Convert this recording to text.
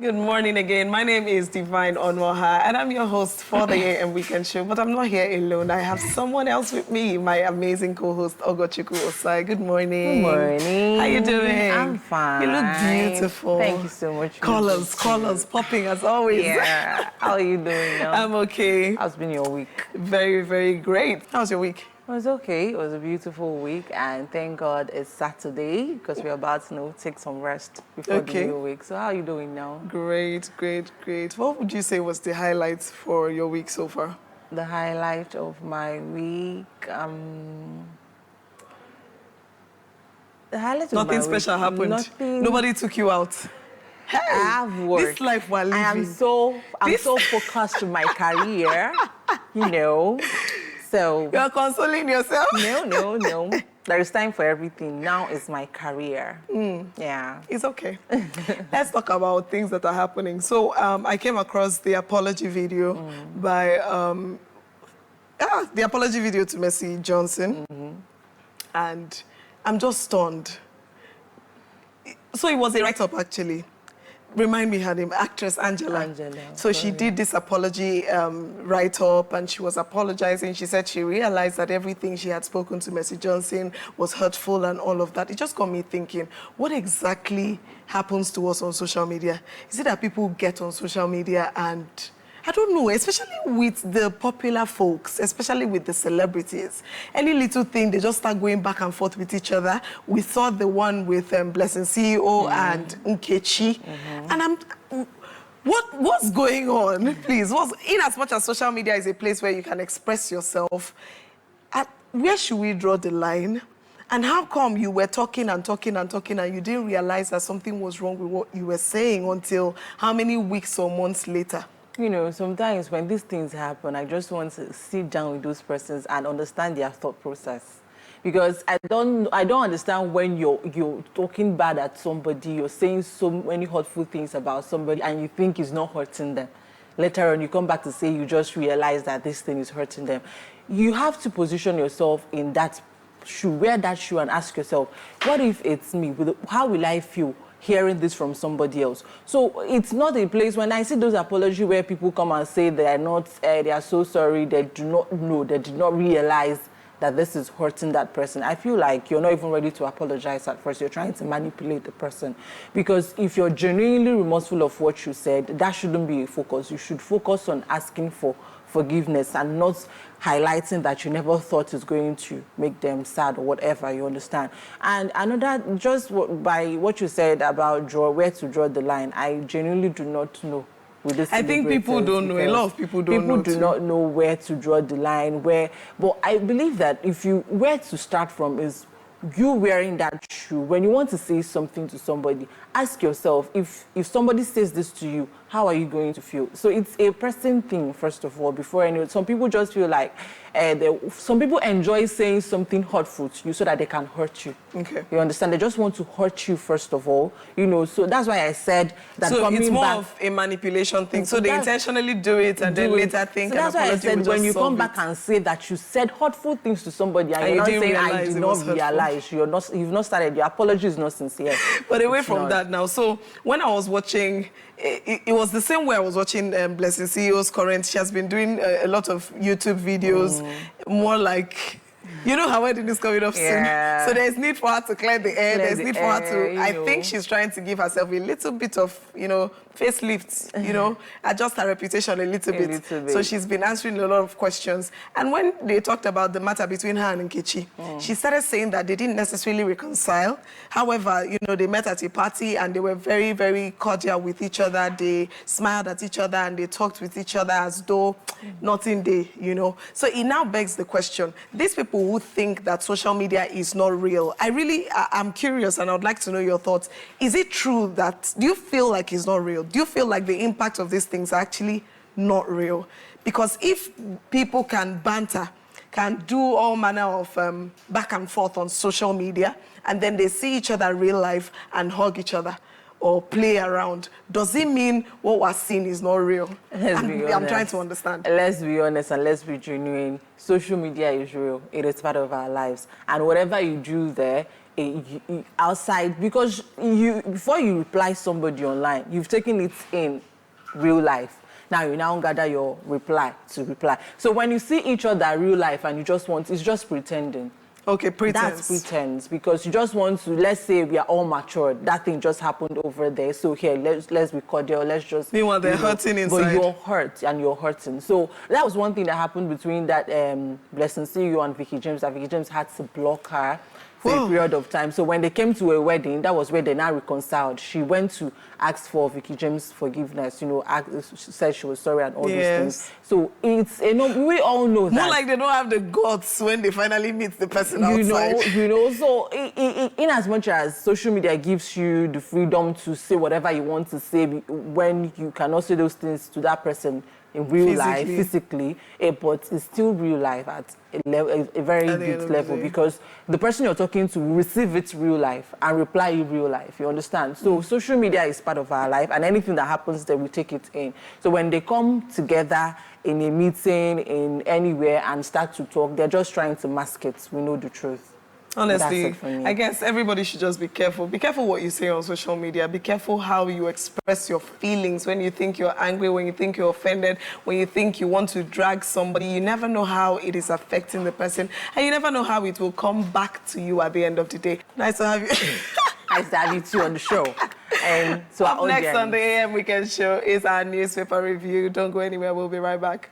Good morning again. My name is Divine Onwaha, and I'm your host for the AM Weekend Show. But I'm not here alone. I have someone else with me, my amazing co-host, Ogochukwu. Good morning. Good morning. How you doing? I'm fine. You look beautiful. Thank you so much. Colors popping as always. Yeah. How are you doing now? I'm okay. How's been your week? Very, very great. How's your week? It was okay. It was a beautiful week, and thank God it's Saturday because we're about to take some rest before the new week. So how are you doing now? Great. What would you say was the highlights for your week so far? The highlight of my week, Nothing special happened. Nothing. Nobody took you out. Hey, I have work. This life we're living. I'm so focused on my career, you know. So you're consoling yourself? No. There is time for everything. Now is my career. Yeah. It's okay. Let's talk about things that are happening. So I came across the apology video by the apology video to Mercy Johnson, and I'm just stunned. So it was a write-up actually. Remind me her name, actress Angela. So she did this apology write-up, and she was apologizing. She said she realized that everything she had spoken to Mercy Johnson was hurtful and all of that. It just got me thinking, what exactly happens to us on social media? Is it that people get on social media and, I don't know, especially with the popular folks, especially with the celebrities, any little thing, they just start going back and forth with each other. We saw the one with Blessing CEO and Nkechi. And what's going on, please? In as much as social media is a place where you can express yourself, where should we draw the line? And how come you were talking and you didn't realize that something was wrong with what you were saying until how many weeks or months later? You know, sometimes when these things happen, I just want to sit down with those persons and understand their thought process. Because I don't understand when you're talking bad at somebody, you're saying so many hurtful things about somebody and you think it's not hurting them. Later on, you come back to say you just realize that this thing is hurting them. You have to position yourself in that shoe, wear that shoe and ask yourself, what if it's me? How will I feel hearing this from somebody else? So it's not a place, when I see those apologies where people come and say they are so sorry, they do not know, they did not realize that this is hurting that person. I feel like you're not even ready to apologize at first. You're trying to manipulate the person. Because if you're genuinely remorseful of what you said, that shouldn't be a focus. You should focus on asking for forgiveness and not highlighting that you never thought is going to make them sad or whatever, you understand. And another, just by what you said about where to draw the line, I genuinely do not know. I think people don't know. A lot of people don't know. People do not know where to draw the line, but I believe that where to start from is you wearing that shoe. When you want to say something to somebody, ask yourself, if somebody says this to you, how are you going to feel? So it's a person thing, first of all, before anyone. Some people just feel like, some people enjoy saying something hurtful to you so that they can hurt you. Okay. You understand? They just want to hurt you, first of all. You know, so that's why I said that so coming it's more back, of a manipulation thing. So they intentionally do it and then later think so that's why I said when you come back and say that you said hurtful things to somebody and you're not saying, I did not realize, you've not started, your apology is not sincere. But away from that now, so when I was watching, it was the same way I was watching Blessing CEO's current. She has been doing a lot of YouTube videos, more like, you know how wedding is coming up soon. So there's need for her to clear the air. There's need for her to, I think she's trying to give herself a little bit of, facelifts, adjust her reputation a little bit. So she's been answering a lot of questions. And when they talked about the matter between her and Nkechi, she started saying that they didn't necessarily reconcile. However, they met at a party and they were very, very cordial with each other. They smiled at each other and they talked with each other as though nothing they, So it now begs the question, these people who think that social media is not real, I'm curious and I would like to know your thoughts. Is it true that, do you feel like it's not real? Do you feel like the impact of these things are actually not real? Because if people can banter, can do all manner of back and forth on social media, and then they see each other in real life and hug each other or play around, does it mean what we're seeing is not real? I'm trying to understand. Let's be honest and let's be genuine. Social media is real. It is part of our lives. And whatever you do there, outside, because before you reply somebody online, you've taken it in real life. Now you now gather your reply to reply. So when you see each other real life and you just want, it's just pretending. Okay, pretense. That's pretense, because you just want to, let's say we are all matured, that thing just happened over there, so here, let's be cordial, let's just... Meanwhile, they're hurting inside. But you're hurt and you're hurting. So that was one thing that happened between that Blessing CEO and Vicky James, that Vicky James had to block her for a period of time. So when they came to a wedding, that was where they now reconciled. She went to ask for Vicky James' forgiveness, you know, she said she was sorry and all these things. So it's, you know, we all know that. More like they don't have the guts when they finally meet the person outside. You know, so in as much as social media gives you the freedom to say whatever you want to say, when you cannot say those things to that person in real life, physically, but it's still real life at a very good level, because the person you're talking to will receive it real life and reply in real life, you understand? So social media is part of our life, and anything that happens there, we take it in. So when they come together in a meeting, in anywhere, and start to talk, they're just trying to mask it. We know the truth. Honestly, I guess everybody should just be careful. Be careful what you say on social media. Be careful how you express your feelings when you think you're angry, when you think you're offended, when you think you want to drag somebody. You never know how it is affecting the person, and you never know how it will come back to you at the end of the day. Nice to have you. Nice to have you too on the show. And so up next on the AM Weekend Show is our newspaper review. Don't go anywhere. We'll be right back.